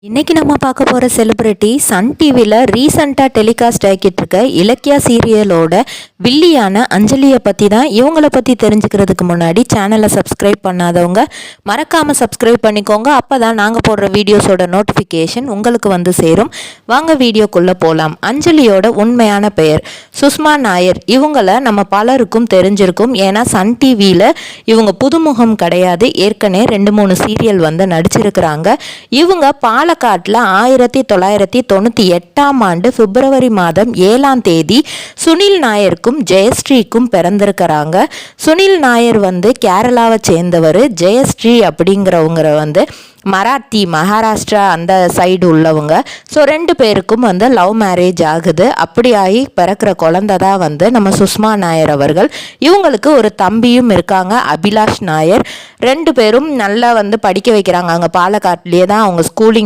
இன்னைக்கு நம்ம பார்க்க போகிற செலிபிரிட்டி சன் டிவியில் ரீசண்டாக டெலிகாஸ்ட் ஆகிட்டு இருக்க இலக்கியா சீரியலோட வில்லியான அஞ்சலியை பற்றி தான். இவங்கள பற்றி தெரிஞ்சுக்கிறதுக்கு முன்னாடி சேனலை சப்ஸ்கிரைப் பண்ணாதவங்க மறக்காமல் சப்ஸ்கிரைப் பண்ணிக்கோங்க. அப்போ தான் நாங்கள் போடுற வீடியோஸோட நோட்டிஃபிகேஷன் உங்களுக்கு வந்து சேரும். வாங்க வீடியோக்குள்ளே போகலாம். அஞ்சலியோட உண்மையான பெயர் சுஷ்மா நாயர். இவங்கள நம்ம பலருக்கும் தெரிஞ்சிருக்கும். ஏன்னா சன் டிவியில் இவங்க புதுமுகம் கிடையாது. ஏற்கனவே 2-3 சீரியல் வந்து நடிச்சிருக்கிறாங்க. இவங்க பாலக்காட்டில் 1998 பிப்ரவரி மாதம் 7ஆம் தேதி சுனில் நாயருக்கும் ஜெயஸ்ரீக்கும் பிறந்திருக்கிறாங்க. சுனில் நாயர் வந்து கேரளாவை சேர்ந்தவர். ஜெயஸ்ரீ அப்படிங்கிறவங்க வந்து மராத்தி மகாராஷ்டிரா அந்த சைடு உள்ளவங்க. ஸோ 2 பேருக்கும் வந்து லவ் மேரேஜ் ஆகுது. அப்படி ஆகி பிறக்கிற குழந்தை தான் வந்து நம்ம சுஷ்மா நாயர் அவர்கள். இவங்களுக்கு ஒரு தம்பியும் இருக்காங்க, அபிலாஷ் நாயர். 2 பேரும் நல்லா வந்து படிக்க வைக்கிறாங்க. அங்கே பாலக்காட்லேயே தான் அவங்க ஸ்கூலிங்